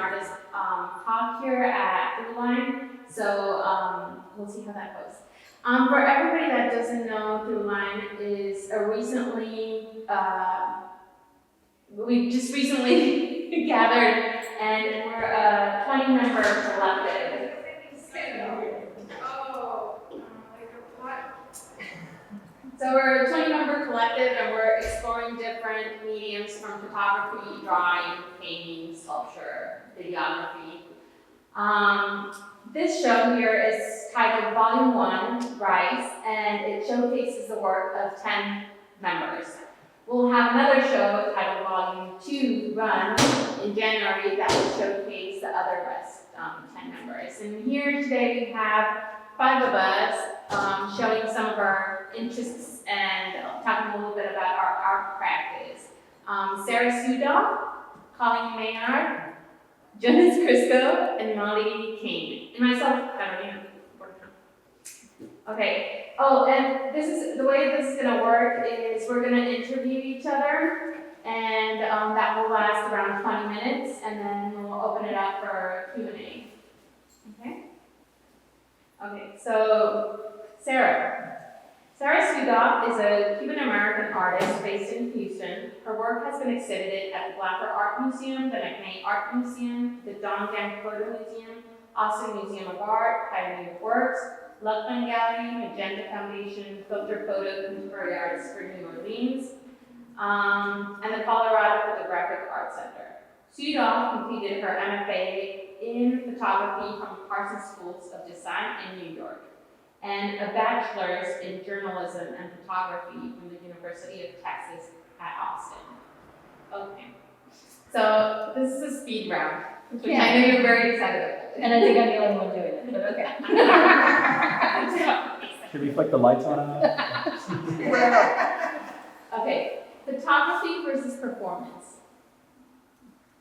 artist talk here at Throughline, so we'll see how that goes. For everybody that doesn't know, Throughline is a recently, we just recently gathered, and we're a 20-member collective. So we're a 20-member collective, and we're exploring different mediums from photography, drawing, painting, sculpture, videography. This show here is titled Volume 1, Rise, and it showcases the work of 10 members. We'll have another show titled Volume 2, Run, in January that will showcase the other rest 10 members. And here today we have 5 of us showing some of our interests and talking a little bit about our art practice. Sarah Sudoff, Colleen Maynard, Jonas Crisco, and Molly King. And myself, Carolina. Okay. Oh, and this is the way this is going to work is we're going to interview each other, and that will last around 20 minutes, and then we'll open it up for Q&A. Okay. Okay. So Sarah Sudoff is a Cuban-American artist based in Houston. Her work has been exhibited at the Blacker Art Museum, the McNay Art Museum, the Don Gang Photo Museum, Austin Museum of Art, Pioneer Works, Luckman Gallery, Magenta Foundation, Filter Photo Contemporary Arts for New Orleans, and the Colorado Photographic Art Center. Sudoff completed her MFA in photography from Parsons Schools of Design in New York, and a bachelor's in journalism and photography from the University of Texas at Austin. Okay, so this is a speed round, which I know you're very excited about. And I think I'm the only one doing it, but okay. Should we flick the lights on? Okay, photography versus performance.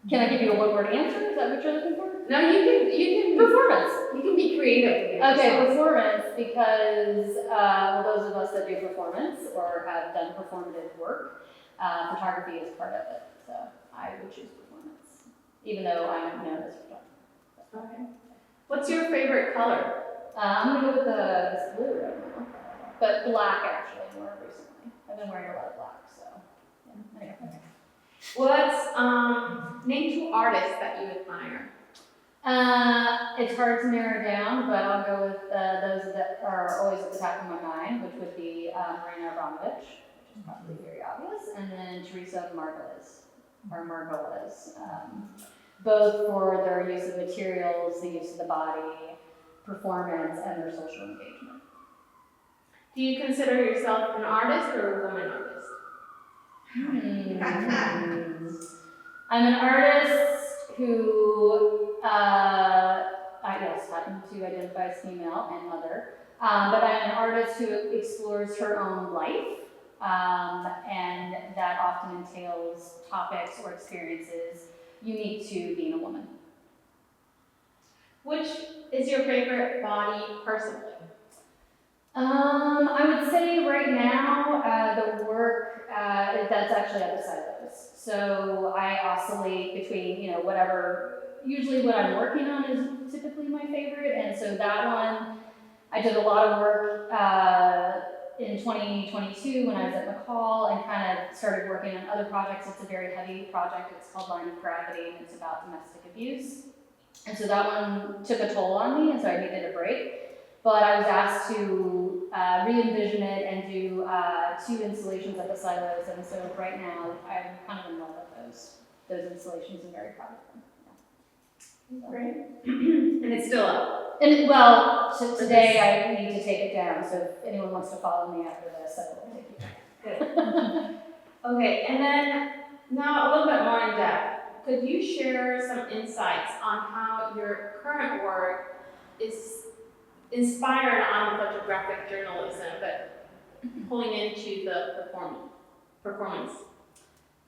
Can I give you a one-word answer? Is that what you're looking for? No, you can Performance. You can be creative. Okay, performance, because well, those of us that do performance or have done performative work, photography is part of it. So I would choose performance, even though I'm known as photographer. Okay. What's your favorite color? I'm gonna go with this blue right now, but black actually more recently. I've been wearing a lot of black, so yeah. Anyway. What's name 2 artists that you admire? It's hard to narrow down, but I'll go with those that are always at the top of my mind, which would be Marina Abramović, which is probably very obvious, and then Teresa Margolis. Both for their use of materials, the use of the body, performance, and their social engagement. Do you consider yourself an artist or a woman artist? I'm an artist who, I guess, happen to identify as female and mother, but I'm an artist who explores her own life, and that often entails topics or experiences unique to being a woman. Which is your favorite body personally? I would say right now, the work that's actually at the silos. So I oscillate between, whatever, usually what I'm working on is typically my favorite. And so that one, I did a lot of work in 2022 when I was at McCall and kind of started working on other projects. It's a very heavy project. It's called Line of Gravity, and it's about domestic abuse. And so that one took a toll on me, and so I needed a break. But I was asked to re-envision it and do 2 installations at the silos. And so right now, I'm kind of in love with those installations and very proud of them. Yeah. Great. And it's still up. And so today I need to take it down. So if anyone wants to follow me after this, I will take it down. Good. Okay, and then now a little bit more in depth. Could you share some insights on how your current work is inspired on photographic journalism, but pulling into the performance?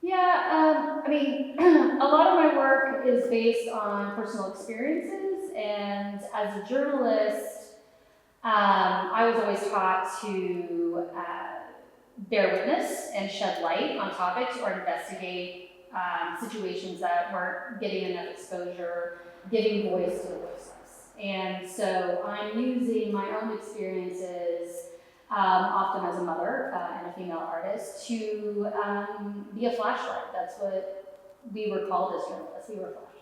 Yeah, a lot of my work is based on personal experiences, and as a journalist, I was always taught to bear witness and shed light on topics or investigate situations that weren't getting enough exposure, giving voice to the voiceless. And so I'm using my own experiences, often as a mother and a female artist, to be a flashlight. That's what we were called as journalists. We were flashlights.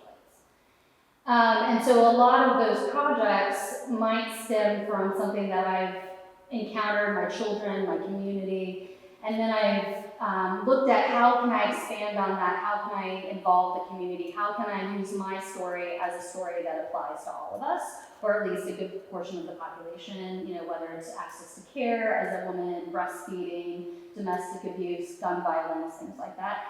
And so a lot of those projects might stem from something that I've encountered, my children, my community, and then I've looked at how can I expand on that, how can I involve the community, how can I use my story as a story that applies to all of us, or at least a good portion of the population, you know, whether it's access to care as a woman, breastfeeding, domestic abuse, gun violence, things like that.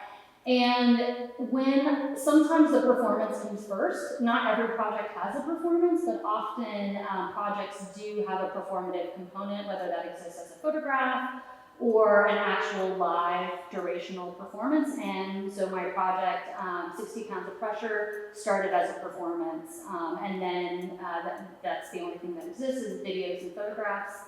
And when sometimes the performance comes first, not every project has a performance, but often projects do have a performative component, whether that exists as a photograph or an actual live durational performance. And so my project, 60 Pounds of Pressure, started as a performance. And then that's the only thing that exists is videos and photographs.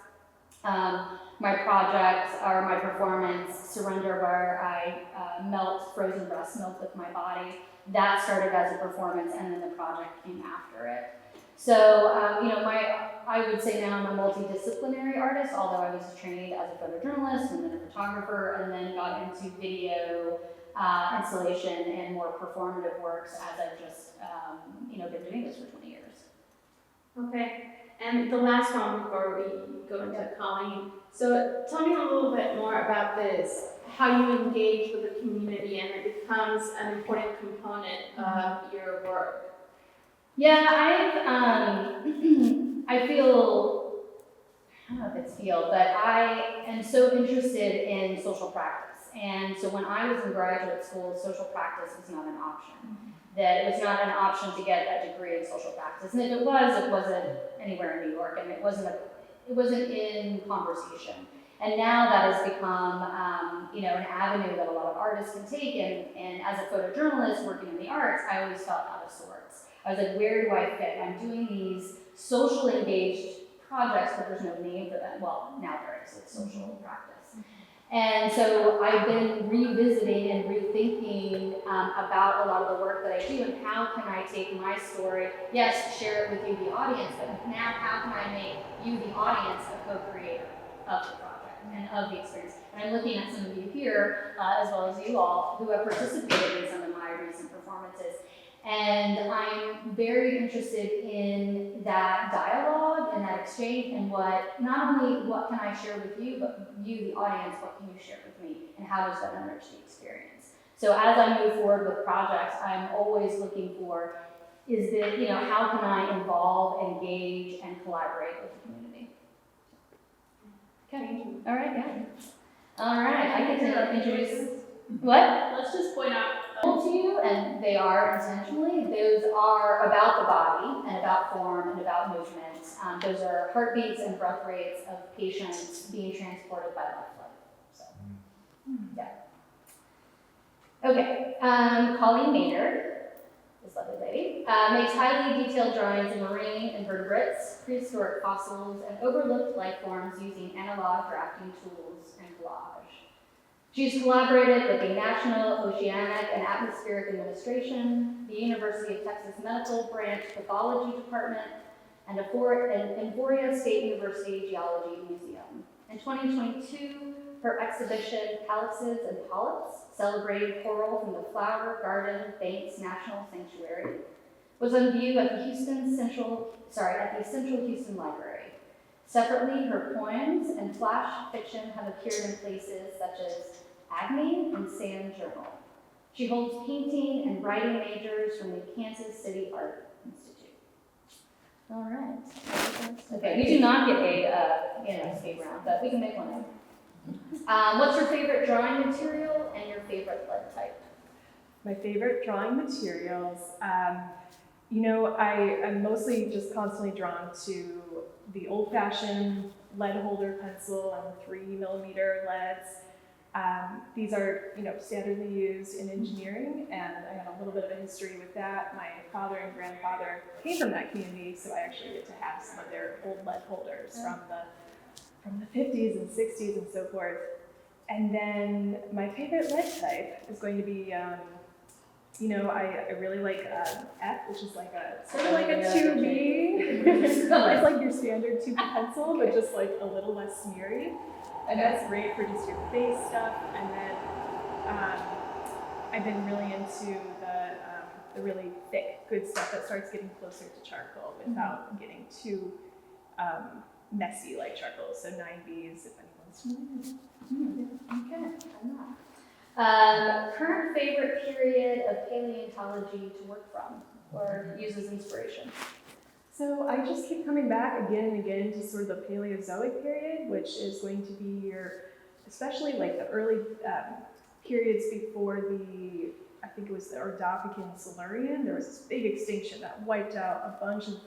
My project, or my performance, Surrender, where I melt frozen breast milk with my body, that started as a performance, and then the project came after it. So, you know, I would say now I'm a multidisciplinary artist, although I was trained as a photojournalist and then a photographer, and then got into video installation and more performative works as I've just, you know, been doing this for 20 years. Okay, and the last one before we go into Colleen. So tell me a little bit more about this, how you engage with the community and it becomes an important component of your work. Yeah, I feel, I don't know if it's feel, but I am so interested in social practice. And so when I was in graduate school, social practice was not an option. That it was not an option to get a degree in social practice. And if it wasn't anywhere in New York, and it wasn't in conversation. And now that has become, you know, an avenue that a lot of artists can take. And as a photojournalist working in the arts, I always felt out of sorts. I was like, where do I fit? I'm doing these social engaged projects, but there's no name for them. Well, now there is, it's social practice. And so I've been revisiting and rethinking about a lot of the work that I do and how can I take my story, yes, share it with you, the audience, but now how can I make you, the audience, a co-creator of the project and of the experience. And I'm looking at some of you here, as well as you all, who have participated in some of my recent performances. And I'm very interested in that dialogue and that exchange and not only what can I share with you, but you, the audience, what can you share with me and how does that enrich the experience? So as I move forward with projects, I'm always looking for, you know, how can I involve, engage, and collaborate with the community? Okay, all right, yeah. All right, I get to introduce, what? Let's just point out To you, and they are intentionally. Those are about the body and about form and about movement. Those are heartbeats and breath rates of patients being transported by life flight. So, yeah. Okay, Colleen Maynard, this lovely lady, makes highly detailed drawings of marine invertebrates, prehistoric fossils, and overlooked life forms using analog drafting tools and collage. She's collaborated with the National Oceanic and Atmospheric Administration, the University of Texas Medical Branch Pathology Department, and Emporia State University Geology Museum. In 2022, her exhibition, Calyxids and Polyps, celebrating coral from the Flower Garden Banks National Sanctuary, was on view at the Central Houston Library. Separately, her poems and flash fiction have appeared in places such as Agni and Sand Journal. She holds painting and writing majors from the Kansas City Art Institute. All right. Okay, we do not get a speed round, but we can make one up. What's your favorite drawing material and your favorite lead type? My favorite drawing materials, you know, I'm mostly just constantly drawn to the old-fashioned lead holder pencil and 3mm leads. These are, you know, standardly used in engineering, and I have a little bit of a history with that. My father and grandfather came from that community, so I actually get to have some of their old lead holders from the 50s and 60s and so forth. And then my favorite lead type is going to be You know, I really like F, which is like a sort of Oh, like a yeah. 2B. It's like your standard 2B pencil, but just like a little less smeary. And that's great for just your face stuff. And then I've been really into the really thick, good stuff that starts getting closer to charcoal without getting too messy like charcoal. So 9Bs, if anyone's familiar. Okay, I'm not. Current favorite period of paleontology to work from or use as inspiration? So I just keep coming back again and again to sort of the Paleozoic period, which is going to be especially like the early periods before I think it was the Ordovician Silurian. There was this big extinction that wiped out a bunch of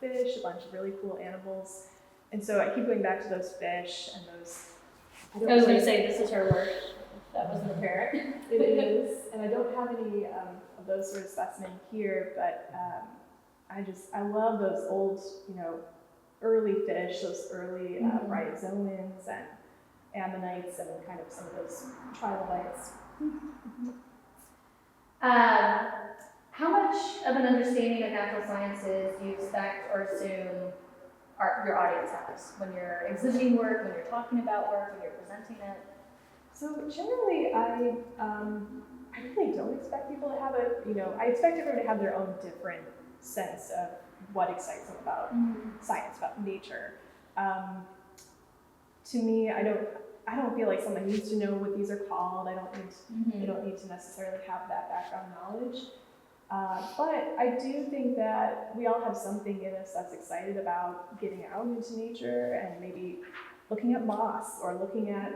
fish, a bunch of really cool animals. And so I keep going back to those fish and those. I was going to say, this is her work. That wasn't apparent. It is, and I don't have any of those sort of specimens here, but I love those old, early fish, those early bryozoans and ammonites and kind of some of those trilobites. How much of an understanding of natural sciences do you expect or assume your audience has when you're exhibiting work, when you're talking about work, when you're presenting it? So generally, I really don't expect people to have I expect everyone to have their own different sense of what excites them about science, about nature. To me, I don't feel like someone needs to know what these are called. They don't need to necessarily have that background knowledge. But I do think that we all have something in us that's excited about getting out into nature and maybe looking at moss or looking at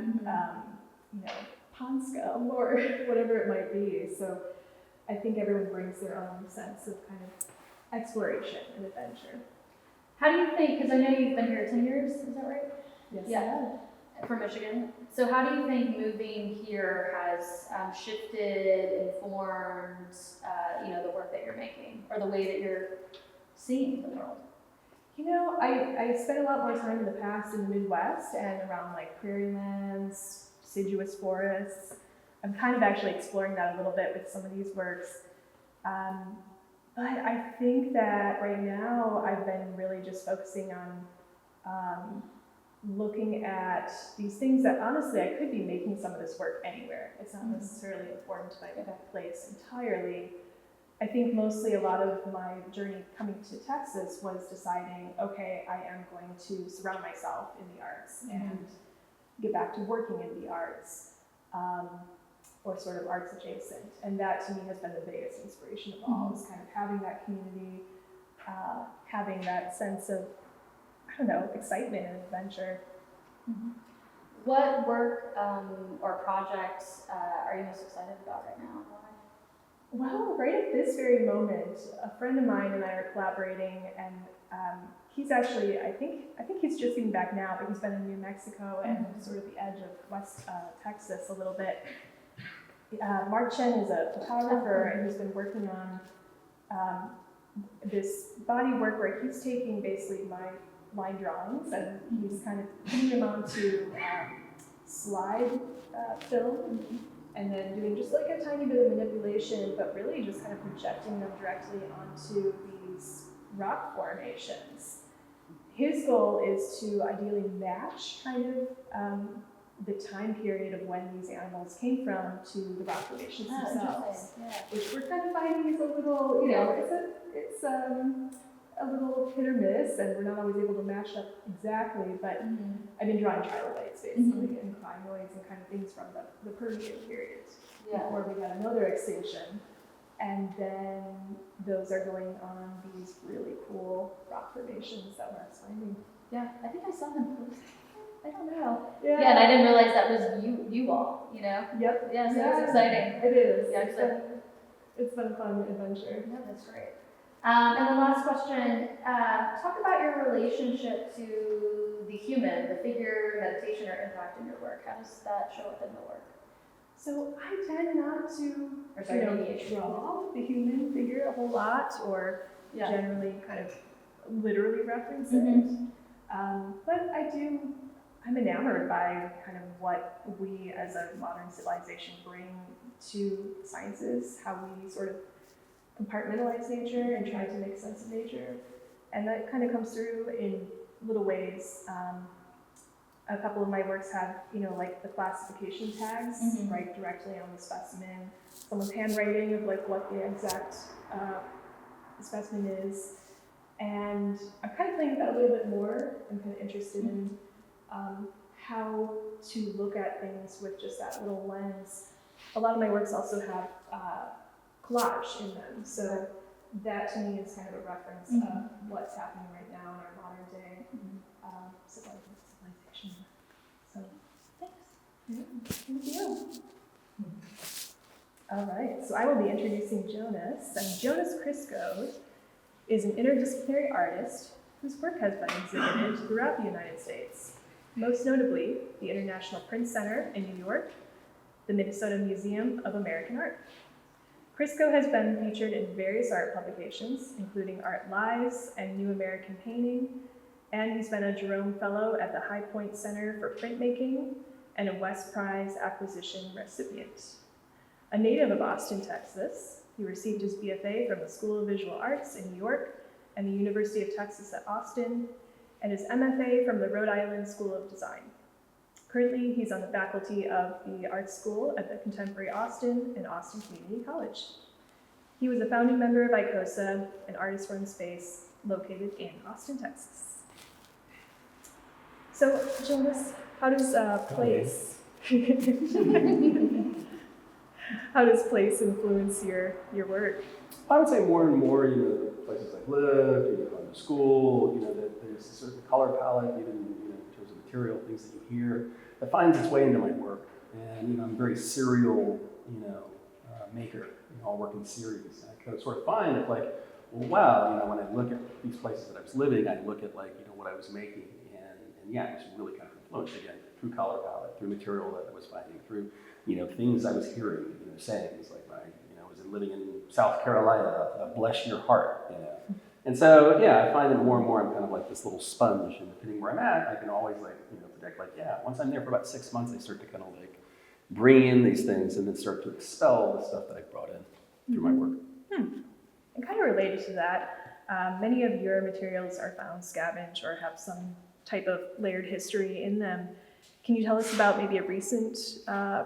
pond scum or whatever it might be. So I think everyone brings their own sense of kind of exploration and adventure. How do you think, because I know you've been here 10 years, is that right? Yes. Yeah, from Michigan. So how do you think moving here has shifted, informed, the work that you're making or the way that you're seeing the world? I spent a lot more time in the past in the Midwest and around like prairie lands, deciduous forests. I'm kind of actually exploring that a little bit with some of these works. But I think that right now I've been really just focusing on looking at these things that honestly I could be making some of this work anywhere. It's not necessarily informed by that place entirely. I think mostly a lot of my journey coming to Texas was deciding, okay, I am going to surround myself in the arts and get back to working in the arts, or sort of arts adjacent. And that to me has been the biggest inspiration of all, is kind of having that community, having that sense of, excitement and adventure. What work or projects are you most excited about right now? Well, right at this very moment, a friend of mine and I are collaborating, and he's actually, I think he's just getting back now, but he's been in New Mexico and sort of the edge of West Texas a little bit. Mark Chen is a photographer, and he's been working on this body work where he's taking basically my line drawings and he's kind of putting them onto slide film and then doing just like a tiny bit of manipulation, but really just kind of projecting them directly onto these rock formations. His goal is to ideally match kind of the time period of when these animals came from to the rock formations themselves, which we're kind of finding is a little, it's a little hit or miss, and we're not always able to match up exactly, but I've been drawing trilobites basically and crinoids and kind of things from the Permian period before we had another extinction. And then those are going on these really cool rock formations that we're finding. Yeah, I think I saw them post. I don't know. Yeah, and I didn't realize that was you all, Yep. Yeah, so it's exciting. It is. Yeah, it's been a fun adventure. Yeah, that's great. And the last question, talk about your relationship to the human, the figure, meditation, or impact in your work. How does that show up in the work? So I tend not to draw the human figure a whole lot, or generally kind of literally reference it. But I I'm enamored by kind of what we as a modern civilization bring to sciences, how we sort of compartmentalize nature and try to make sense of nature. And that kind of comes through in little ways. A couple of my works have, like the classification tags, right directly on the specimen, someone's handwriting of like what the exact specimen is. And I'm kind of playing with that a little bit more. I'm kind of interested in how to look at things with just that little lens. A lot of my works also have collage in them, so that to me is kind of a reference of what's happening right now in our modern day civilization. So, thanks. Thank you. All right, so I will be introducing Jonas. And Jonas Crisco is an interdisciplinary artist whose work has been exhibited throughout the United States, most notably the International Print Center in New York, the Minnesota Museum of American Art. Crisco has been featured in various art publications, including Art Lives and New American Painting, and he's been a Jerome Fellow at the High Point Center for Printmaking and a West Prize Acquisition recipient. A native of Austin, Texas, he received his BFA from the School of Visual Arts in New York and the University of Texas at Austin, and his MFA from the Rhode Island School of Design. Currently, he's on the faculty of the art school at the Contemporary Austin and Austin Community College. He was a founding member of ICOSA, an artist-run space located in Austin, Texas. So, Jonas, how does place how does place influence your work? I would say more and more, places I've lived, going to school, that there's a certain color palette, even, in terms of material, things that you hear, that finds its way into my work. And, I'm a very serial, maker. I work in series. And I kind of sort of find that, like, well, wow, when I look at these places that I was living, I look at, like, what I was making. And yeah, it was really kind of influenced, again, through color palette, through material that I was finding, through, things I was hearing, sayings, like when I was living in South Carolina, bless your heart, And so, yeah, I find that more and more I'm kind of like this little sponge, and depending where I'm at, I can always predict, once I'm there for about 6 months, I start to kind of bring in these things and then start to expel the stuff that I brought in through my work. And kind of related to that, many of your materials are found scavenged or have some type of layered history in them. Can you tell us about maybe a recent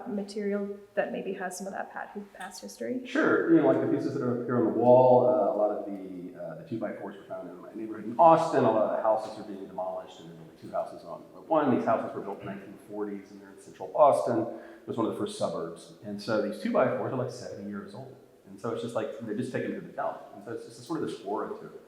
material that maybe has some of that past history? Sure. Like the pieces that are up here on the wall, a lot of the 2x4s were found in my neighborhood in Austin. A lot of the houses are being demolished, and there's only 2 houses on one. These houses were built in the 1940s, and they're in central Boston. It was one of the first suburbs. And so these 2x4s are like 70 years old. And so it's just like, they just take them to the dump. And so it's just sort of this aura to it.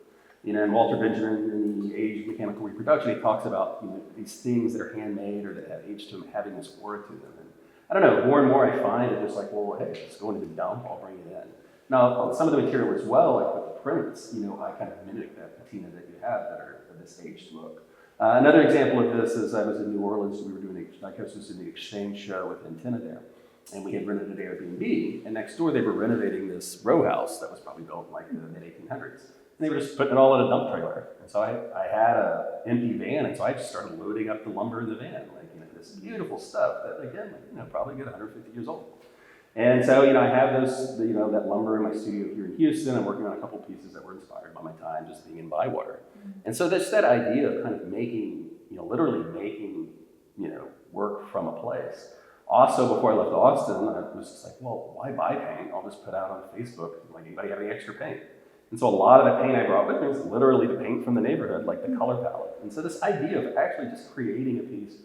And Walter Benjamin, in the Age of Mechanical Reproduction, he talks about these things that are handmade or that have aged to them having this aura to them. And I don't know, more and more I find it just like, well, hey, it's going to the dump, I'll bring it in. Now, some of the material as well, like with the prints, I kind of mimic that patina that you have that are of this aged look. Another example of this is I was in New Orleans, we were doing ICOSA in the exchange show with Antenna there. And we had rented an Airbnb, and next door they were renovating this row house that was probably built in like the mid-1800s. And they were just putting it all in a dump trailer. And so I had an empty van, and so I just started loading up the lumber in the van, this beautiful stuff that, again, probably good 150 years old. And so, I have those, that lumber in my studio here in Houston. I'm working on a couple pieces that were inspired by my time just being in Bywater. And so there's that idea of kind of making, literally making, work from a place. Also, before I left Austin, I was just like, well, why buy paint? I'll just put out on Facebook, like, anybody have any extra paint? And so a lot of the paint I brought with me was literally the paint from the neighborhood, like the color palette. And so this idea of actually just creating a piece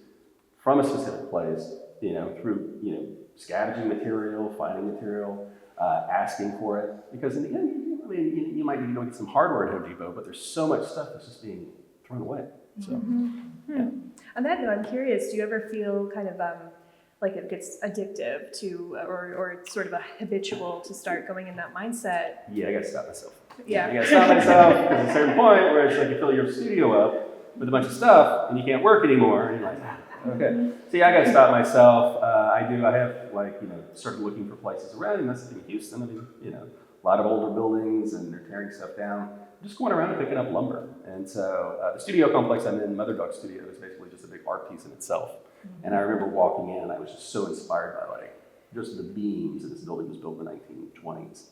from a specific place, through, scavenging material, finding material, asking for it. Because in the end, you might need to go get some hardware at Home Depot, but there's so much stuff that's just being thrown away. So, yeah. On that note, I'm curious, do you ever feel kind of like it gets addictive to, or sort of a habitual to start going in that mindset? Yeah, I gotta stop myself. Yeah. I gotta stop myself at a certain point where it's like you fill your studio up with a bunch of stuff and you can't work anymore. And you're like, okay. See, I gotta stop myself. I have started looking for places around, and that's in Houston. a lot of older buildings and they're tearing stuff down. I'm just going around and picking up lumber. And so the studio complex I'm in, Mother Duck Studio, is basically just a big art piece in itself. And I remember walking in, I was just so inspired by like just the beams that this building was built in the 1920s.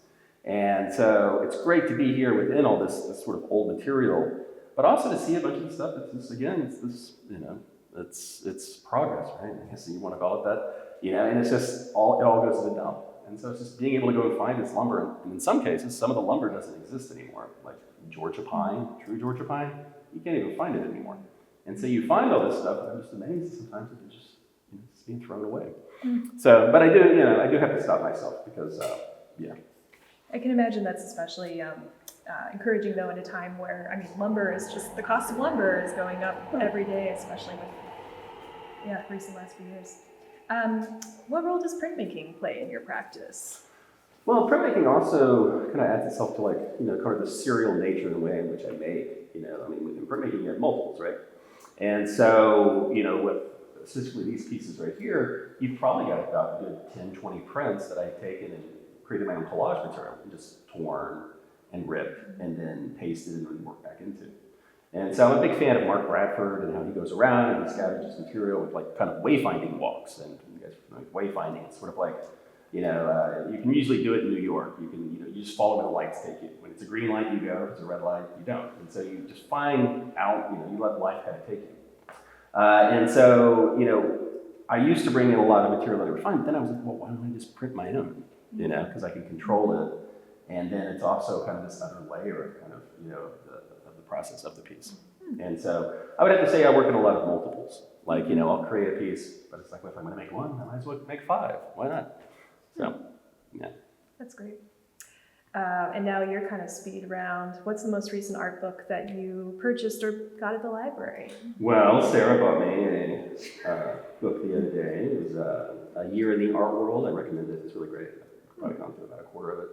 And so it's great to be here within all this sort of old material, but also to see a bunch of stuff that's just, again, it's this, you know, it's progress, right? I guess you want to call it that, you know, and it's just, it all goes to the dump. And so it's just being able to go and find this lumber, and in some cases, some of the lumber doesn't exist anymore, like Georgia pine, true Georgia pine, you can't even find it anymore. And so you find all this stuff, and I'm just amazed sometimes that it's just, you know, it's being thrown away. So, but I do have to stop myself because, yeah. I can imagine that's especially encouraging though in a time where, I mean, lumber is just, the cost of lumber is going up every day, especially with, recent last few years. What role does printmaking play in your practice? Well, printmaking also kind of adds itself to like, you know, kind of the serial nature of the way in which I make, you know, I mean, within printmaking you have multiples, right? And so, you know, with specifically these pieces right here, you've probably got about a good 10, 20 prints that I've taken and created my own collage material and just torn and ripped and then pasted and worked back into. And so I'm a big fan of Mark Bradford and how he goes around and he scavenges material with like kind of wayfinding walks. And you guys know, like wayfinding, it's sort of like, you know, you can usually do it in New York. You can, you know, you just follow where the lights take you. When it's a green light, you go. If it's a red light, you don't. And so you just find out, you know, you let life kind of take you. And so, you know, I used to bring in a lot of material that I would find, but then I was like, well, why don't I just print my own? You know, because I can control it. And then it's also kind of this other layer of kind of, you know, of the process of the piece. And so I would have to say I work in a lot of multiples. Like, you know, I'll create a piece, but it's like, well, if I'm going to make one, I might as well make 5. Why not? So, yeah. That's great. And now you're kind of speed round. What's the most recent art book that you purchased or got at the library? Well, Sarah bought me a book the other day. It was A Year in the Art World. I recommend it. It's really great. I've probably gone through about a quarter of it.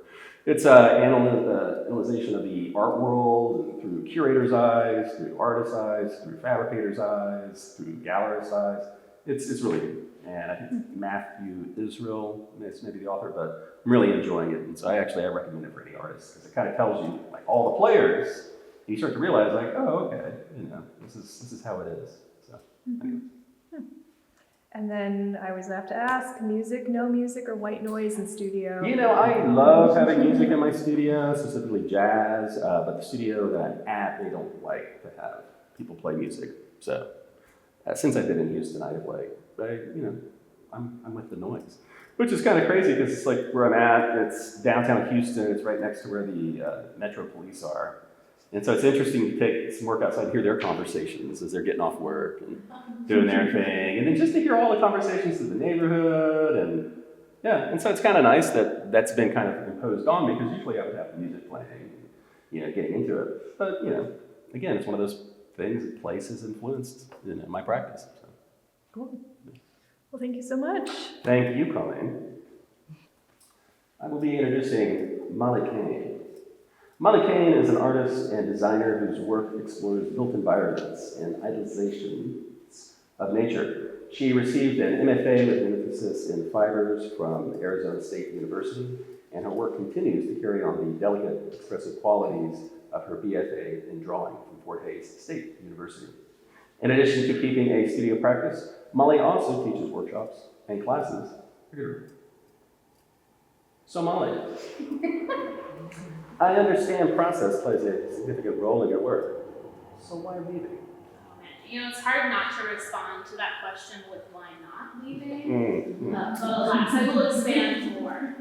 It's analyzation of the art world through curator's eyes, through artist's eyes, through fabricator's eyes, through gallerist's eyes. It's really good. And I think Matthew Israel is maybe the author, but I'm really enjoying it. And so I recommend it for any artist because it kind of tells you like all the players, and you start to realize like, oh, okay, you know, this is how it is. So. Anyway. And then I always have to ask, music, no music, or white noise in studio? You know, I love having music in my studio, specifically jazz, but the studio that I'm at, they don't like to have people play music. So since I've been in Houston, I'm with the noise, which is kind of crazy because it's like where I'm at, it's downtown Houston, it's right next to where the Metro Police are. And so it's interesting to take some work outside and hear their conversations as they're getting off work and doing their thing. And then just to hear all the conversations of the neighborhood and yeah. And so it's kind of nice that that's been kind of imposed on me because usually I would have music playing and, you know, getting into it. But, you know, again, it's one of those things that place has influenced, you know, my practice. So. Cool. Well, thank you so much. Thank you, Colleen. I will be introducing Molly Kane. Molly Kane is an artist and designer whose work explores built environments and idealizations of nature. She received an MFA with an emphasis in fibers from Arizona State University, and her work continues to carry on the delicate, expressive qualities of her BFA in drawing from Fort Hays State University. In addition to keeping a studio practice, Molly also teaches workshops and classes. So Molly, I understand process plays a significant role in your work. So why weaving? You know, it's hard not to respond to that question with why not weaving. But alas, I will expand more.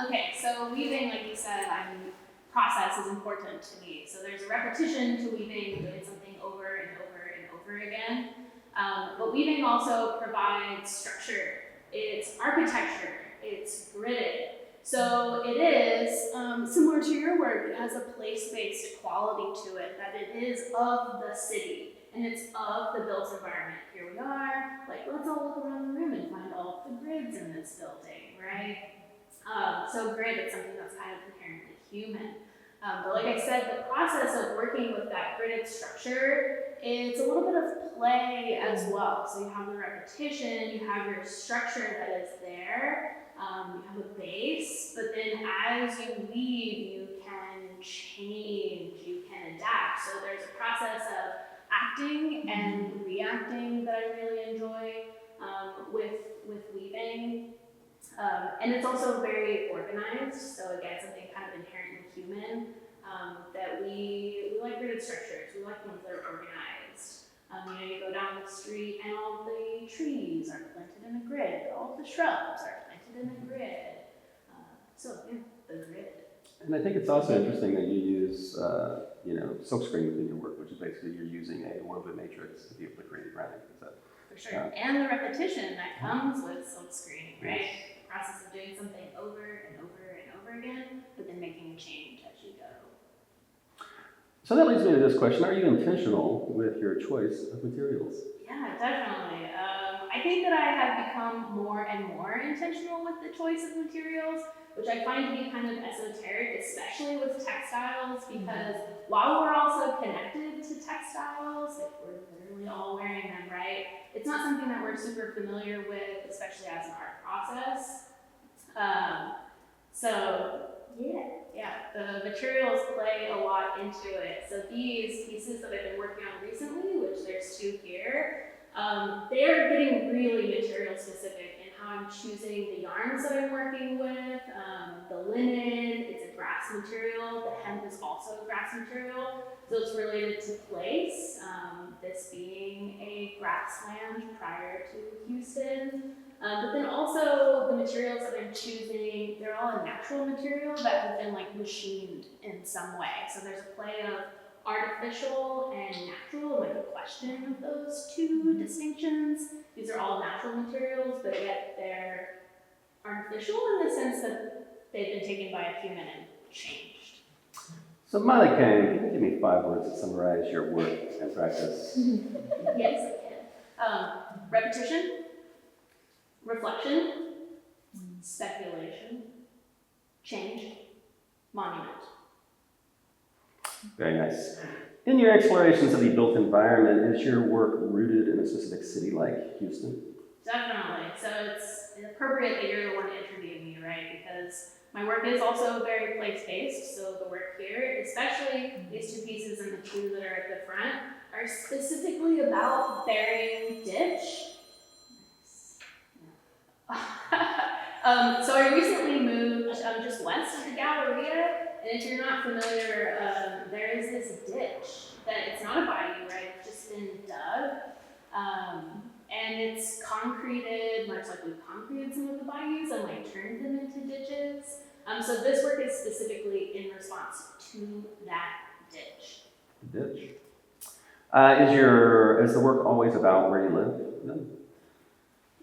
Okay, so weaving, like you said, process is important to me. So there's a repetition to weaving, doing something over and over and over again. But weaving also provides structure. It's architecture. It's gridded. So it is similar to your work. It has a place-based quality to it, that it is of the city and it's of the built environment. Here we are, like let's all look around the room and find all of the grids in this building, right? So grid is something that's kind of inherently human. But like I said, the process of working with that gridded structure, it's a little bit of play as well. So you have the repetition, you have your structure that is there, You have a base, but then as you leave, you can change, you can adapt. So there's a process of acting and reacting that I really enjoy with weaving. And it's also very organized, so again, something kind of inherently human, that we like rooted structures, we like ones that are organized. You go down the street and all the trees are planted in a grid, all the shrubs are planted in a grid. The grid. And I think it's also interesting that you use, silkscreen within your work, which is basically you're using a woven matrix to be able to create branding. For sure, and the repetition that comes with silk screening, right? The process of doing something over and over and over again, but then making a change as you go. So that leads me to this question: are you intentional with your choice of materials? Yeah, definitely. I think that I have become more and more intentional with the choice of materials, which I find to be kind of esoteric, especially with textiles, because while we're also connected to textiles, like we're literally all wearing them, right? It's not something that we're super familiar with, especially as an art process. The materials play a lot into it. So these pieces that I've been working on recently, which there's 2 here, they're getting really material specific in how I'm choosing the yarns that I'm working with. The linen, it's a grass material. The hemp is also a grass material. So it's related to place, this being a grassland prior to Houston. But then also the materials that I'm choosing, they're all a natural material that have been machined in some way. So there's a play of artificial and natural, like a question of those 2 distinctions. These are all natural materials, but yet they're artificial in the sense that they've been taken by a human and changed. So Molly Kang, can you give me 5 words to summarize your work and practice? Yes, I can. Repetition, reflection, speculation, change, monument. Very nice. In your explorations of the built environment, is your work rooted in a specific city like Houston? Definitely. So it's appropriate that you're the one interviewing me, right? Because my work is also very place-based. So the work here, especially these 2 pieces and the 2 that are at the front, are specifically about burying ditch. So I recently moved just west of the Galleria, and if you're not familiar, there is this ditch that it's not a bayou, right? It's just been dug, and it's concreted, much like we've concreted some of the bayous and turned them into ditches. So this work is specifically in response to that ditch. Ditch. Is the work always about where you live? No.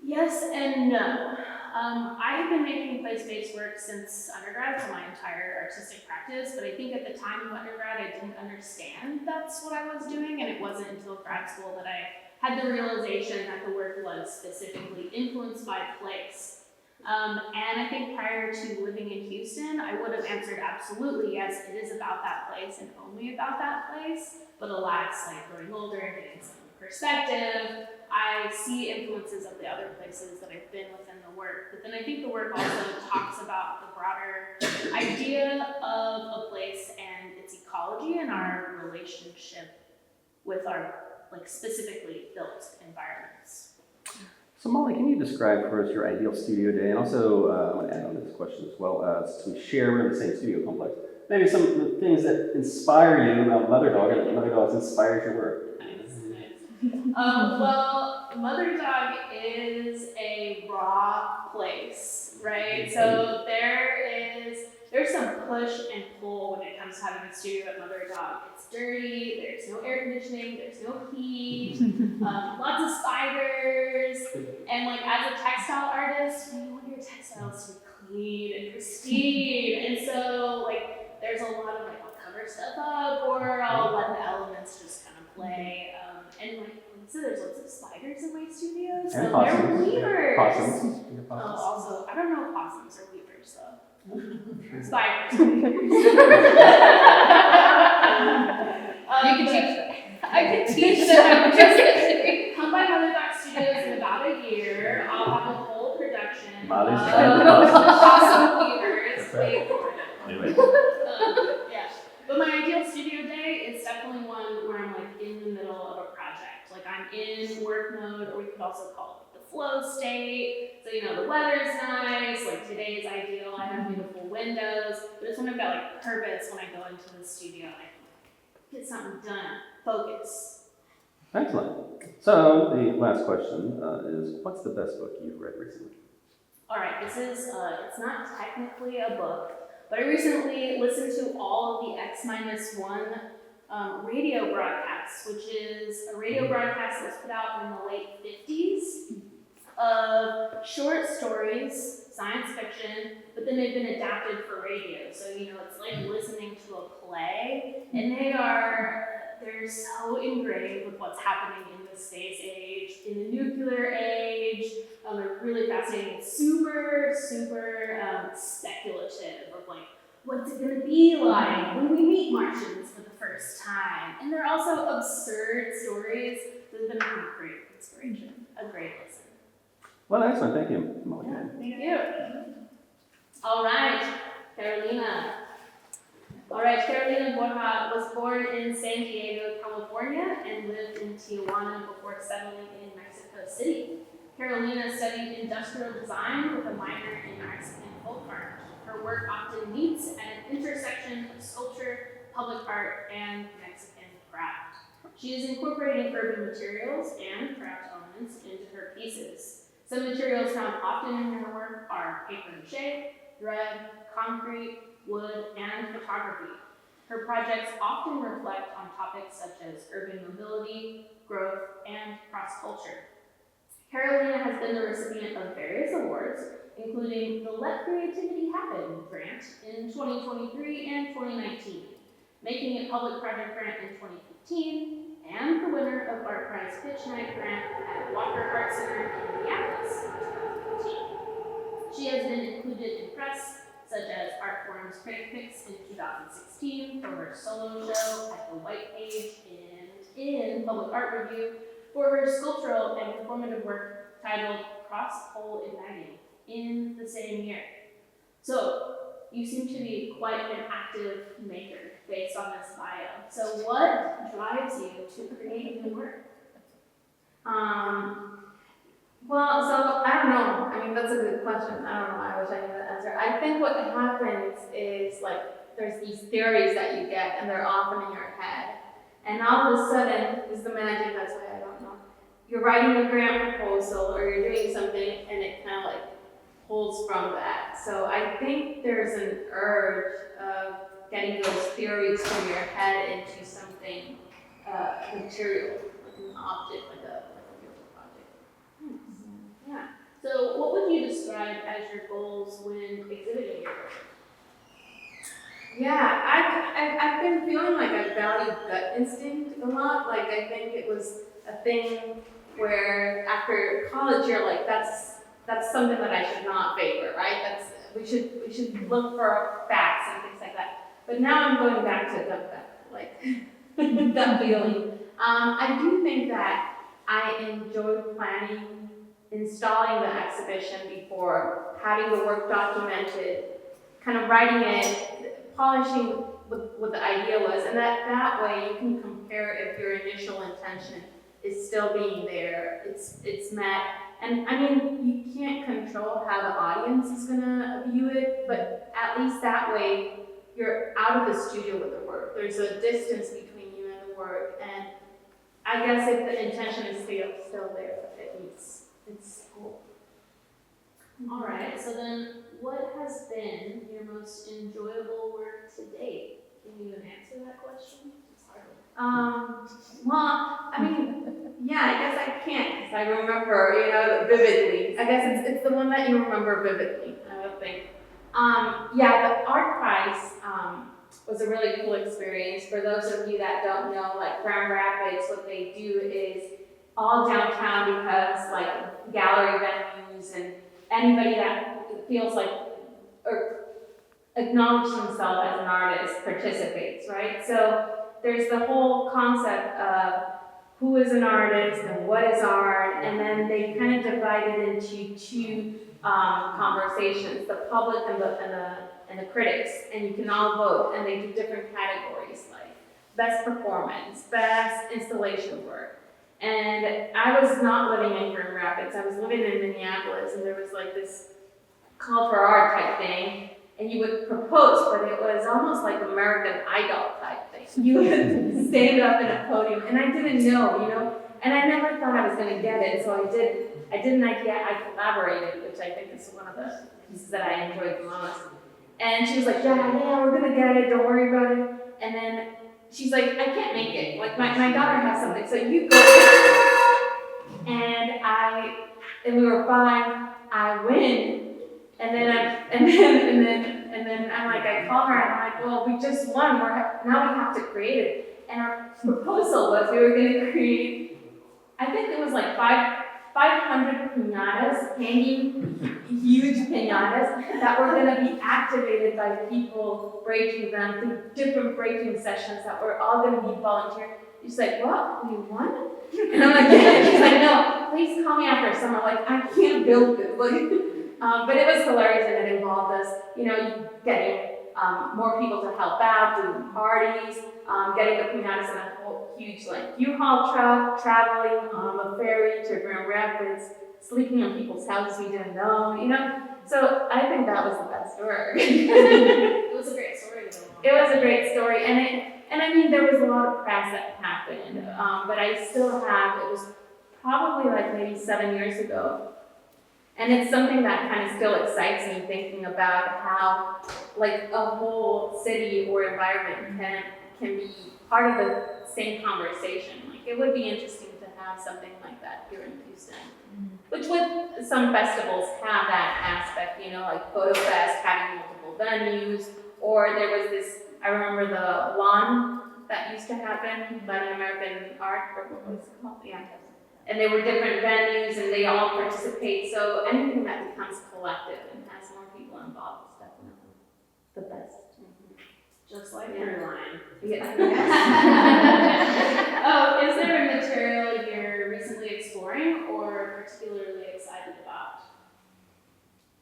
Yes and no. I have been making place-based work since undergrad, so my entire artistic practice, but I think at the time of undergrad I didn't understand that's what I was doing, and it wasn't until grad school that I had the realization that the work was specifically influenced by place. And I think prior to living in Houston, I would have answered absolutely yes, it is about that place and only about that place, but alas, growing older and getting some perspective, I see influences of the other places that I've been within the work, but then I think the work also talks about the broader idea of a place and its ecology and our relationship with our, specifically built environments. So Molly, can you describe for us your ideal studio day? And also, I want to add on this question as well, since we share, we're in the same studio complex, maybe some of the things that inspire you about Mother Dog, and Mother Dog inspires your work. Well, Mother Dog is a raw place, right? So there's some push and pull when it comes to having a studio at Mother Dog. It's dirty, there's no air conditioning, there's no heat, lots of spiders, and as a textile artist, you want your textiles to be clean and pristine, and so there's a lot of I'll cover stuff up or I'll let the elements just kind of play, and so there's lots of spiders in my studio, so And they're possums. weavers. Possums. Also, I don't know if possums are weavers though. Spiders. You can teach them. I can teach them. Come by Mother Dog Studios in about a year. I'll have a whole production. Molly's of- trying to ideal studio day is definitely one where I'm like in the middle of a project. Like I'm in work mode, or we could also call it the flow state. So, the weather's nice, like today's ideal, I have beautiful windows, but it's when I've got like purpose when I go into the studio, I can get something done, focus. Excellent. So the last question is, what's the best book you've read recently? All right, this is, it's not technically a book, but I recently listened to all of the X-1 radio broadcasts, which is a radio broadcast that was put out in the late 50s of short stories, science fiction, but then they've been adapted for radio. So, it's like listening to a play, and they're so ingrained with what's happening in the space age, in the nuclear age. They're really fascinating. It's super, super speculative of like, what's it gonna be like when we meet Martians for the first time? And they're also absurd stories that have been a great inspiration, a great listen. Well, excellent. Thank you, Molly. Yeah, thank you. All right, Carolina. All right, Carolina Borja was born in San Diego, California, and lived in Tijuana before settling in Mexico City. Carolina studied industrial design with a minor in Mexican folk art. Her work often meets at an intersection of sculpture, public art, and Mexican craft. She is incorporating urban materials and craft elements into her pieces. Some materials found often in her work are paper mache, thread, concrete, wood, and photography. Her projects often reflect on topics such as urban mobility, growth, and cross-culture. Carolina has been the recipient of various awards, including the Let Creativity Happen grant in 2023 and 2019, Making It Public Project grant in 2015, and the winner of Art Prize Pitch Night grant at Walker Art Center in Minneapolis in 2015. She has been included in press such as Art Forum's Critic Picks in 2016 for her solo show at the White Page and in Public Art Review for her sculptural and performative work titled Cross Pole Igniting in the same year. So, you seem to be quite an active maker based on this bio. So what drives you to create new work? Well, so I don't know. I mean, that's a good question. I don't know. I wish I knew the answer. I think what happens is like there's these theories that you get, and they're often in your head. And all of a sudden, this is the magic. That's why I don't know. You're writing a grant proposal, or you're doing something, and it kind of like pulls from that. So I think there's an urge of getting those theories from your head into something material, like an object, like a real project. Yeah. So what would you describe as your goals when exhibiting your work? Yeah, I've been feeling like I value gut instinct a lot. Like I think it was a thing where after college you're like, that's something that I should not favor, right? We should look for facts and things like that. But now I'm going back to gut feeling. I do think that I enjoyed planning, installing the exhibition before, having the work documented, kind of writing it, polishing what the idea was, and that way you can compare if your initial intention is still being there, it's met. And I mean, you can't control how the audience is gonna view it, but at least that way you're out of the studio with the work. There's a distance between you and the work, and I guess if the intention is still there, it's cool. All right, so then what has been your most enjoyable work to date? Can you even answer that question? It's hard. Well, I mean, yeah, I guess I can't, because I remember, vividly. I guess it's the one that you remember vividly, I would think. Yeah, the Art Prize was a really cool experience. For those of you that don't know, like Grand Rapids, what they do is all downtown because like gallery venues and anybody that feels like or acknowledge themselves as an artist participates, right? So there's the whole concept of who is an artist and what is art, and then they kind of divide it into two conversations, the public and the critics, and you can all vote, and they do different categories like best performance, best installation work. And I was not living in Grand Rapids, I was living in Minneapolis, and there was like this call for art type thing, and you would propose, but it was almost like American Idol type thing. You would stand up in a podium, and I didn't know, and I never thought I was gonna get it, so I didn't idea, I collaborated, which I think is one of the pieces that I enjoyed the most. And she was like, yeah, we're gonna get it, don't worry about it. And then she's like, I can't make it, like my daughter has something, so you go. And we were fine, I win. And then I'm like, I call her and I'm like, well, we just won. Now we have to create it. And our proposal was we were going to create, I think it was like 500 piñatas, hanging huge piñatas that were going to be activated by people breaking them through different breaking sessions that were all going to be volunteer. She's like, what? We won? And I'm like, yeah. She's like, no, please call me after summer. Like, I can't build this. But it was hilarious, and it involved us, getting more people to help out, doing parties, getting the piñatas in a whole huge U-Haul truck, traveling on the ferry to Grand Rapids, sleeping in people's houses we didn't know, So I think that was the best work. It was a great story to go on. It was a great story, and I mean, there was a lot of press that happened, but I still have, it was probably like maybe 7 years ago. And it's something that kind of still excites me, thinking about how like a whole city or environment can be part of the same conversation. Like it would be interesting to have something like that here in Houston. Which with some festivals have that aspect, like Photo Fest having multiple venues, or there was this, I remember the lawn that used to happen, Latin American art, or what was it called? Yeah. And they were different venues and they all participate, so anything that becomes collective and has more people involved is definitely the best. Just like Yeah. your line. Yeah. Oh, is there a material you're recently exploring or particularly excited about?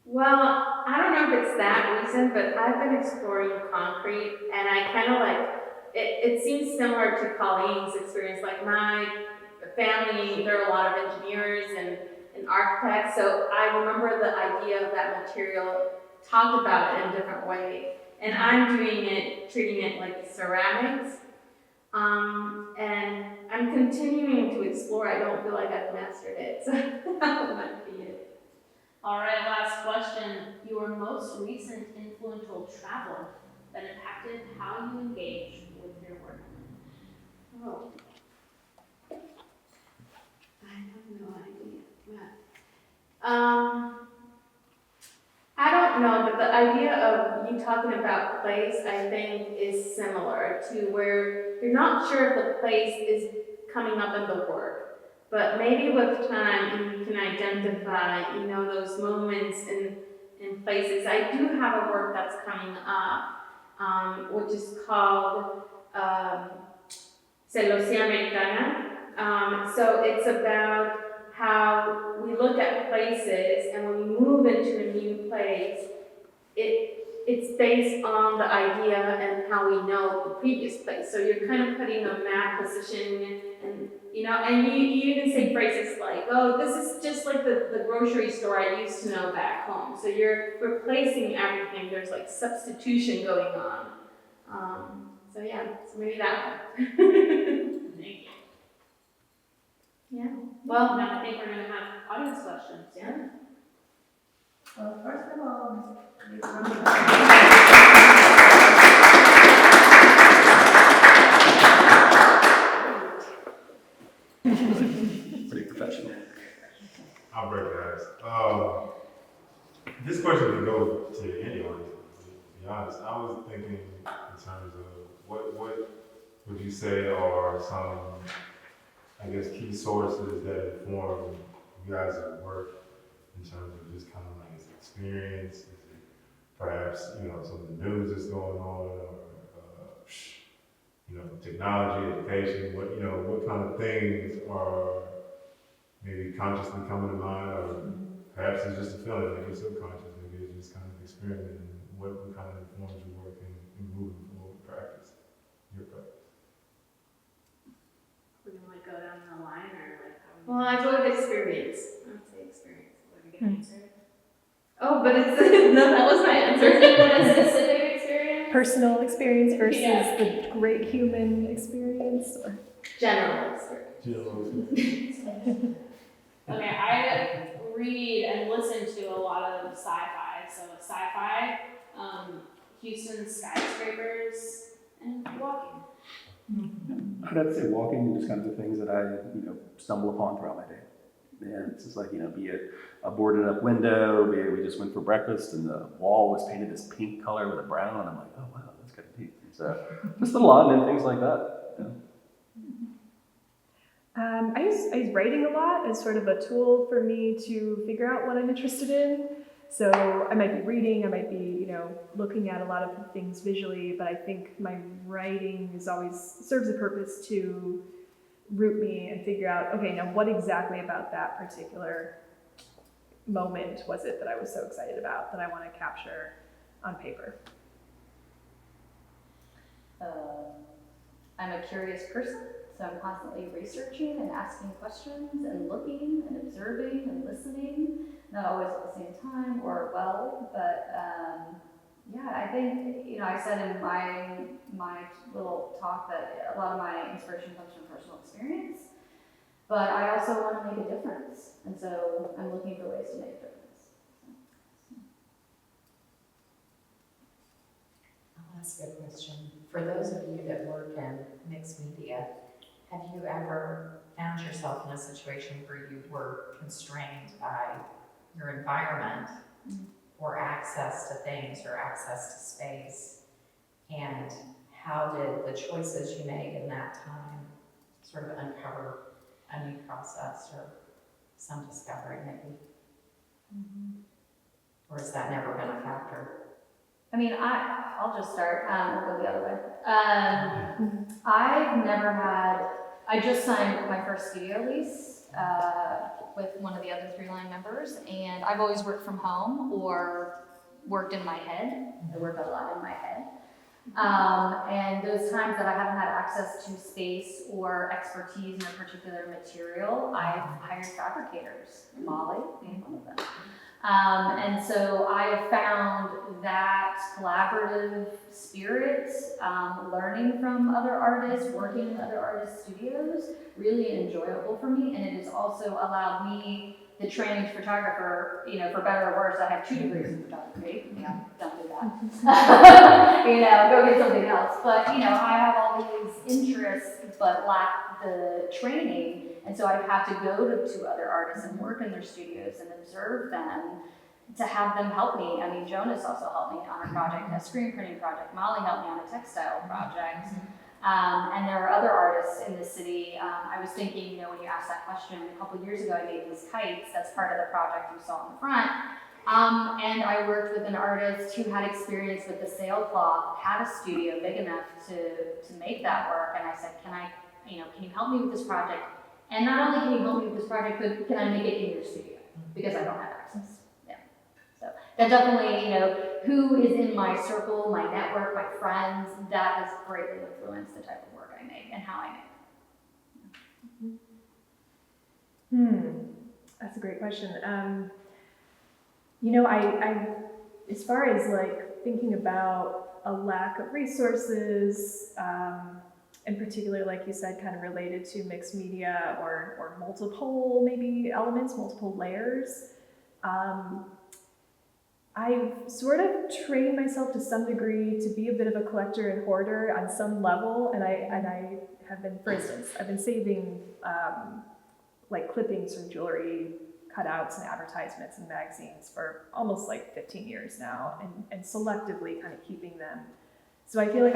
Well, I don't know if it's that recent, but I've been exploring concrete, and I kind of like, it seems similar to Colleen's experience. Like my family, there are a lot of engineers and architects, so I remember the idea of that material, talked about it in a different way. And I'm treating it like ceramics. And I'm continuing to explore. I don't feel like I've mastered it, so that might be it. All right, last question. Your most recent influential travel that impacted how you engage with your work? Oh. I have no idea. I don't know, but the idea of you talking about place, I think, is similar to where you're not sure if the place is coming up in the work, but maybe with time you can identify, those moments in places. I do have a work that's coming up, which is called Celosía Americana. So it's about how we look at places, and when we move into a new place, it's based on the idea and how we know the previous place. So you're kind of putting a map position, and you even say phrases like, "Oh, this is just like the grocery store I used to know back home." So you're replacing everything. There's like substitution going on. So maybe that one. Thank you. Yeah. Well, now I think we're going to have audience questions. Yeah. Well, first of all, Pretty professional. I'll break the ice. This question can go to anyone, to be honest. I was thinking in terms of what would you say are some, key sources that inform you guys' work in terms of just kind of like its experience? Is it perhaps, some of the news that's going on, or, technology, education? What kind of things are maybe consciously coming to mind, or perhaps it's just a feeling, maybe it's subconscious, maybe it's just kind of experimenting. What kind of informs your work in moving forward practice, your practice? go down the line, or like how? Well, I enjoyed the experience. I would say experience. What did you get an answer? Oh, but it's, no, that was my answer. Is it a specific experience? Personal experience versus Yeah. the great human experience? Or? General experience. Okay, I read and listen to a lot of sci-fi. So sci-fi, Houston skyscrapers, and walking. I'd have to say walking and just kind of the things that I, stumble upon throughout my day. And it's just like, be it a boarded up window, be it we just went for breakfast and the wall was painted this pink color with a brown, and I'm like, oh wow, that's kind of neat. So just little odd and things like that. Yeah. I use writing a lot as sort of a tool for me to figure out what I'm interested in. So I might be reading, I might be, looking at a lot of things visually, but I think my writing serves a purpose to root me and figure out, okay, now what exactly about that particular moment was it that I was so excited about that I want to capture on paper? I'm a curious person, so I'm constantly researching and asking questions and looking and observing and listening, not always at the same time or well, but yeah, I think, I said in my little talk that a lot of my inspiration comes from personal experience, but I also want to make a difference, and so I'm looking for ways to make a difference. I'll ask a question. For those of you that work in mixed media, have you ever found yourself in a situation where you were constrained by your environment or access to things or access to space? And how did the choices you made in that time sort of uncover a new process or some discovery maybe? Or has that never been a factor? I mean, I'll just start, we'll go the other way. I just signed my first studio lease with one of the other 3 line members, and I've always worked from home or worked in my head. I work a lot in my head. And those times that I haven't had access to space or expertise in a particular material, I've hired fabricators, Molly being one of them. And so I have found that collaborative spirit, learning from other artists, working in other artists' studios, really enjoyable for me. And it has also allowed me, the trained photographer, for better or worse, I have 2 degrees in photography. Don't do that. Go get something else. But, I have all these interests, but lack the training. And so I've had to go to other artists and work in their studios and observe them to have them help me. I mean, Jonas also helped me on a project, a screen printing project. Molly helped me on a textile project. And there are other artists in the city. I was thinking, when you asked that question, a couple years ago I made these kites. That's part of the project you saw in the front. And I worked with an artist who had experience with the sailcloth, had a studio big enough to make that work. And I said, can you help me with this project? And not only can you help me with this project, but can I make it in your studio? Because I don't have access. Yeah. So that definitely, who is in my circle, my network, my friends, that has greatly influenced the type of work I make and how I make it. That's a great question. I as far as like thinking about a lack of resources, in particular, like you said, kind of related to mixed media or multiple maybe elements, multiple layers. I've sort of trained myself to some degree to be a bit of a collector and hoarder on some level, and I have been, for instance, I've been saving like clippings from jewelry cutouts and advertisements and magazines for almost like 15 years now, and selectively kind of keeping them. So I feel like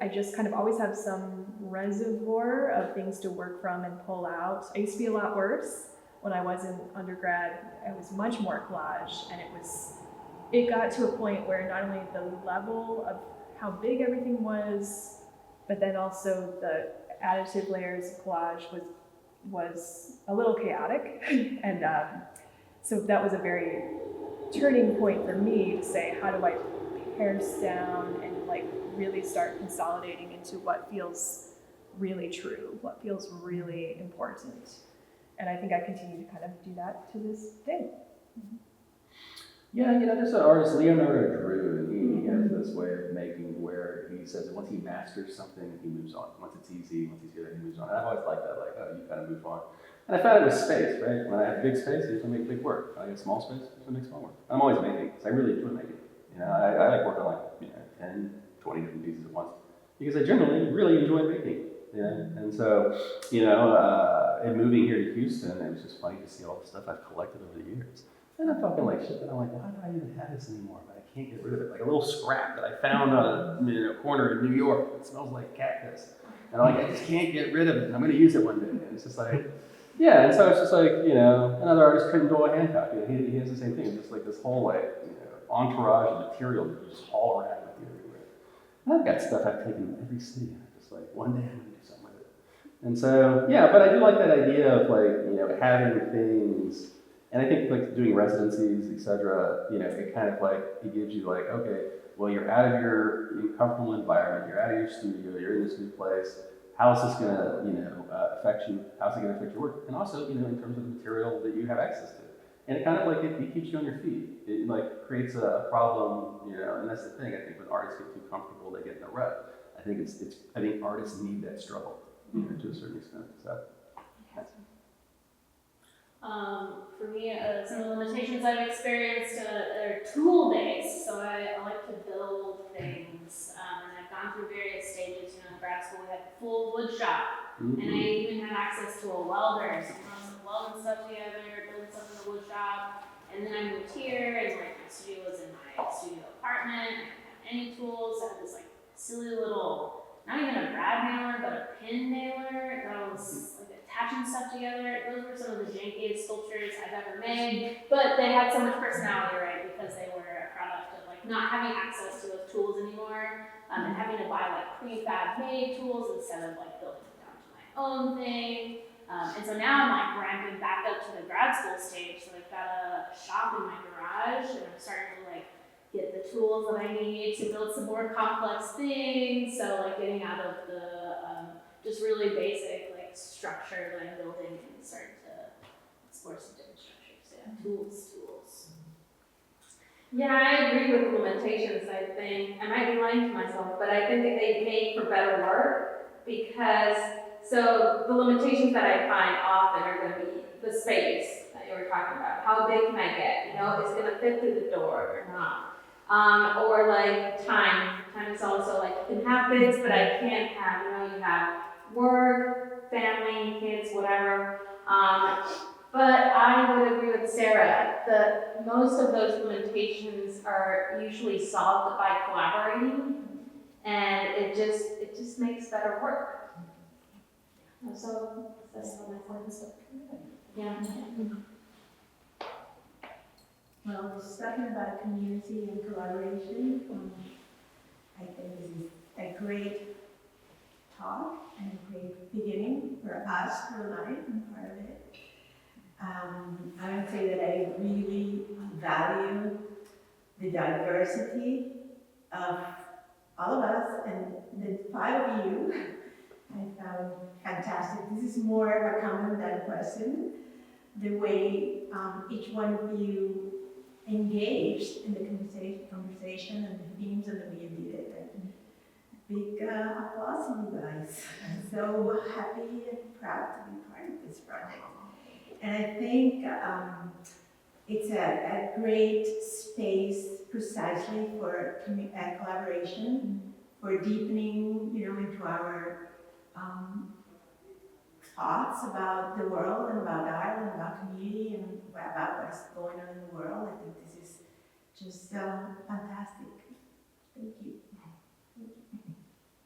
I just kind of always have some reservoir of things to work from and pull out. I used to be a lot worse. When I was in undergrad, I was much more collage, and it got to a point where not only the level of how big everything was, but then also the additive layers of collage was a little chaotic. And so that was a very turning point for me to say, how do I pare down and like really start consolidating into what feels really true, what feels really important. And I think I continue to kind of do that to this day. Yeah, there's an artist, Leonardo Drew, and he has this way of making where he says that once he masters something, he moves on. Once it's easy, once he's good, he moves on. And I've always liked that, like, oh, you kind of move on. And I found it with space, right? When I have big space, I usually make big work. When I get small space, I usually make small work. I'm always making, because I really enjoy making. I like working on like, 10, 20 different pieces at once. Because I generally really enjoy making. And so, in moving here to Houston, it was just funny to see all the stuff I've collected over the years. And I'm fucking like shit that I'm like, why do I even have this anymore? But I can't get rid of it. Like a little scrap that I found on a corner in New York. It smells like cactus. And I'm like, I just can't get rid of it. And I'm going to use it one day. And it's just like, yeah. And so it's just like, another artist, Trenton Doyle Hancock. He has the same thing. It's just like this whole entourage of material that you just haul around with you everywhere. And I've got stuff I've taken in every city. And I'm just like, one day I'm going to do something with it. And so, yeah, but I do like that idea of like, having things. And I think like doing residencies, et cetera, it kind of like, it gives you like, okay, well, you're out of your comfortable environment, you're out of your studio, you're in this new place. How is this going to, affect you? How's it going to affect your work? And also, in terms of the material that you have access to. And it kind of like, it keeps you on your feet. It like creates a problem, and that's the thing. I think when artists get too comfortable, they get in a rut. I think I think artists need that struggle, to a certain extent. So. For me, some of the limitations I've experienced are tool-based, so I like to build things, and I've gone through various stages. In grad school, we had a full wood shop, and I even had access to a welder, so I was welding stuff together, building stuff in the wood shop, and then I moved here, and like my studio was in my studio apartment. I didn't have any tools. I had this like silly little, not even a brad nailer, but a pin nailer that was like attaching stuff together. Those were some of the jankiest sculptures I've ever made, but they had so much personality, right? Because they were a product of like not having access to those tools anymore, and having to buy like prefab made tools instead of like building it down to my own thing. And so now I'm like ramping back up to the grad school stage. So I've got a shop in my garage, and I'm starting to like get the tools that I need to build some more complex things. So like getting out of the just really basic like structure that I'm building and starting to explore some different structures. So yeah, tools. Yeah, I agree with the limitations. I think I might be lying to myself, but I think that they make for better work because so the limitations that I find often are going to be the space that you were talking about. How big can I get? Is it going to fit through the door or not? Or like time. Time is also like you can have bids, but I can't have. You have work, family, kids, whatever. But I would agree with Sarah that most of those limitations are usually solved by collaborating, and it just makes better work. So that's what my thoughts are. Yeah. Well, just talking about community and collaboration, I think this is a great talk and a great beginning for us for life and part of it. I would say that I really value the diversity of all of us and the 5 of you. I found fantastic. This is more of a comment than a question. The way each one of you engaged in the conversation and the themes and the way you did it. And big applause to you guys. I'm so happy and proud to be part of this project. And I think it's a great space precisely for collaboration, for deepening, into our thoughts about the world and about Ireland, about community, and about what's going on in the world. I think this is just fantastic. Thank you.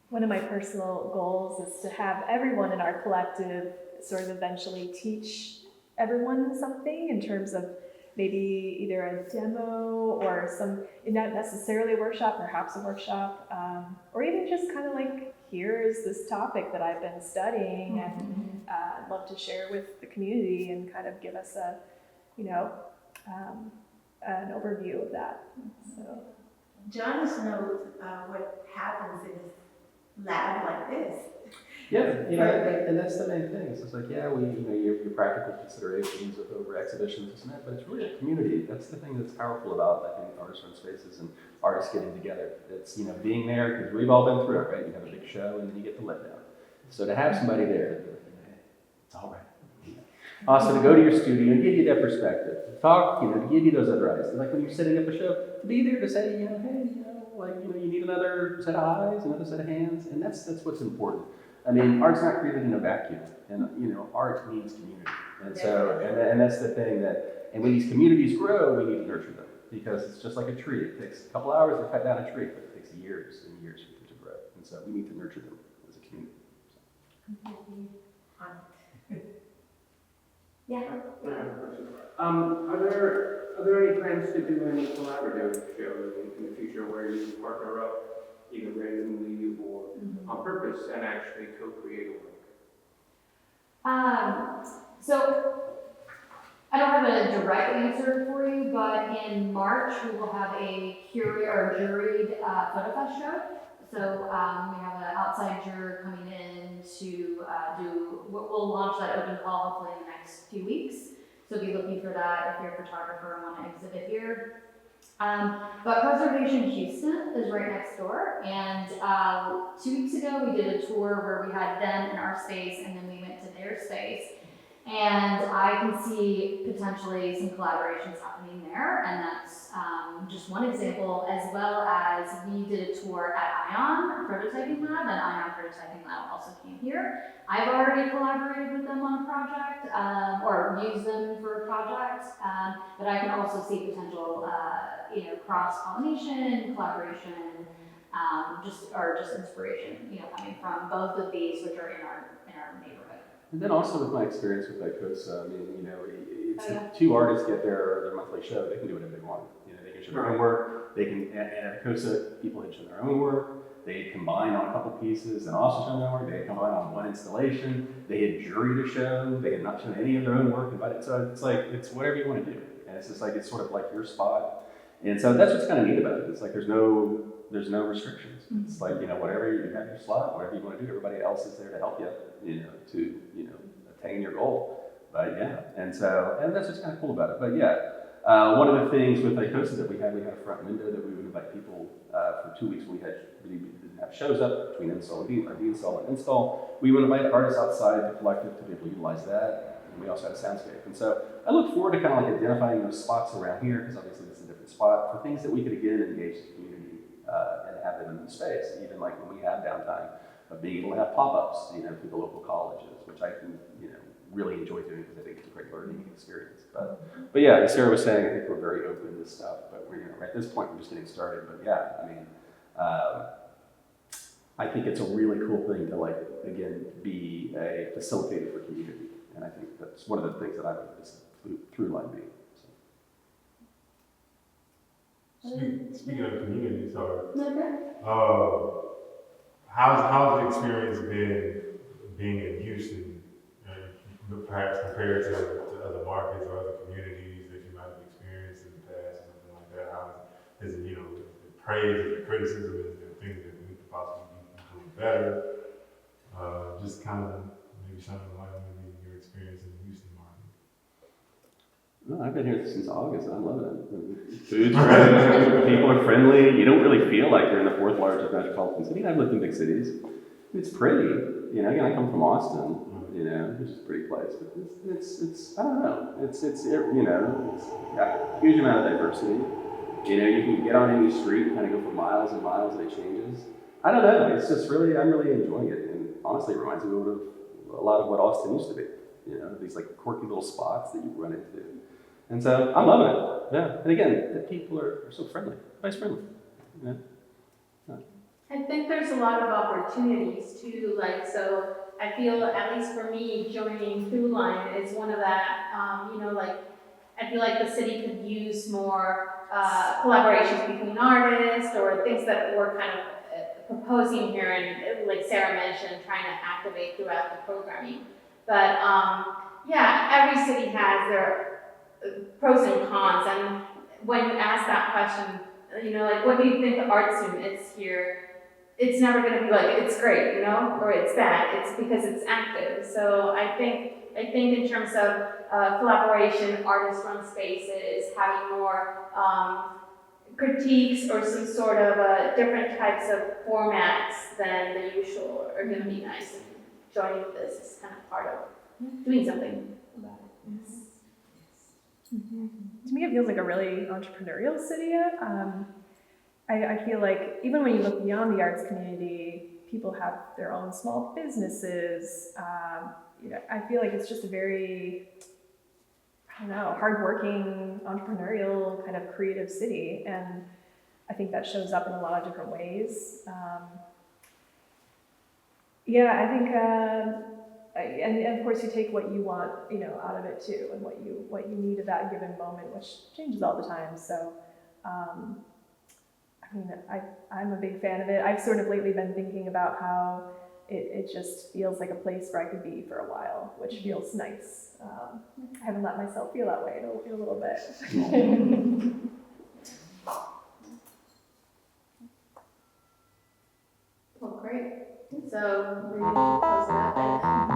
One of my personal goals is to have everyone in our collective sort of eventually teach everyone something in terms of maybe either a demo or not necessarily a workshop, perhaps a workshop, or even just kind of like, here's this topic that I've been studying and I'd love to share with the community and kind of give us an overview of that. So, John knows what happens in a lab like this. Yeah, and that's the main thing. It's just like, yeah, your practical considerations over exhibitions, this and that, but it's really a community. That's the thing that's powerful about, I think, artist-run spaces and artists getting together. It's, being there, because we've all been through it, right? You have a big show and then you get the letdown. So to have somebody there, hey, it's all right. Also, to go to your studio and give you that perspective, to talk, to give you those other eyes. Like when you're setting up a show, to be there to say, hey, you need another set of eyes, another set of hands, and that's what's important. I mean, art's not created in a vacuum, and art needs community, and so, and that's the thing and when these communities grow, we need to nurture them, because it's just like a tree. It takes a couple hours to cut down a tree, but it takes years and years for them to grow, and so we need to nurture them as a community. Yeah. Are there any plans to do any collaborative shows in the future where you partner up either randomly or on purpose and actually co-create a work? So I don't have a direct answer for you, but in March we will have a juried photo fest show. So we have an outside juror coming in to we'll launch that open call hopefully in the next few weeks. So be looking for that if you're a photographer and want to exhibit here. But Preservation Houston is right next door, and 2 weeks ago we did a tour where we had them in our space and then we went to their space. And I can see potentially some collaborations happening there, and that's just one example, as well as we did a tour at ION Prototyping Lab, and ION Prototyping Lab also came here. I've already collaborated with them on a project, or used them for a project, but I can also see potential, cross-pollination, collaboration, just inspiration, coming from both of these, which are in our neighborhood. And then also with my experience with ICOSA, I mean, it's two artists get their monthly show, they can do whatever they want. They can show their own work, they can, and at ICOSA, people had shown their own work, they combine on a couple pieces and also show their work, they combine on one installation, they had jury to show, they had not shown any of their own work, but so it's like, it's whatever you want to do. And it's just like, it's sort of like your spot. And so that's what's kind of neat about it. It's like, there's no restrictions. It's like, whatever you have your slot, whatever you want to do, everybody else is there to help you, to attain your goal. But yeah, and that's what's kind of cool about it. But yeah, one of the things with ICOSA that we had a front window that we would invite people for 2 weeks when we didn't have shows up between install and de-install and install. We would invite artists outside the collective to be able to utilize that. And we also had a soundscape. And so I look forward to kind of like identifying those spots around here, because obviously this is a different spot, for things that we could again engage the community and have them in the space, even like when we have downtime, of being able to have pop-ups, through the local colleges, which I can, really enjoy doing because I think it's a great learning experience. But yeah, as Sarah was saying, I think we're very open to this stuff, but we're, at this point, we're just getting started. But yeah, I mean, I think it's a really cool thing to like, again, be a facilitator for community. And I think that's one of the things that I like this through line being. Speaking of community, sorry. Okay. How's the experience been being in Houston, perhaps compared to other markets or other communities that you might have experienced in the past, or something like that? How is it, the praise, is it criticism, is there things that we could possibly be doing better? Just kind of maybe shine a light on maybe your experience in the Houston market. No, I've been here since August, and I love it. Food's great, people are friendly, you don't really feel like you're in the fourth largest metropolitan city. I've lived in big cities. It's pretty. Again, I come from Austin, which is a pretty place, but it's I don't know. It's got a huge amount of diversity. You can get on any street and kind of go for miles and miles and it changes. I don't know, it's just really, I'm really enjoying it. And honestly, it reminds me of a lot of what Austin used to be. These like quirky little spots that you run into. And so I'm loving it. Yeah. And again, the people are so friendly, nice friendly. Yeah. I think there's a lot of opportunities too, so I feel, at least for me, joining Through Line is one of that, I feel like the city could use more collaborations between artists or things that we're kind of proposing here, and like Sarah mentioned, trying to activate throughout the programming. But every city has their pros and cons, and when you ask that question, what do you think the art student is here? it's never gonna be like, it's great, you know, or it's bad, it's because it's active. So I think in terms of collaboration, artist-run spaces, having more critiques or some sort of different types of formats than the usual are gonna be nice. And joining with this is kind of part of doing something about it. To me, it feels like a really entrepreneurial city. I feel like even when you look beyond the arts community, people have their own small businesses. You know, I feel like it's just a very, I don't know, hardworking, entrepreneurial kind of creative city, and I think that shows up in a lot of different ways. Yeah, I think. And of course, you take what you want, you know, out of it too, and what you need at that given moment, which changes all the time. So, I mean, I'm a big fan of it. I've sort of lately been thinking about how it just feels like a place where I could be for a while, which feels nice. I haven't let myself feel that way in a little bit. Well, great. So we're gonna close it up and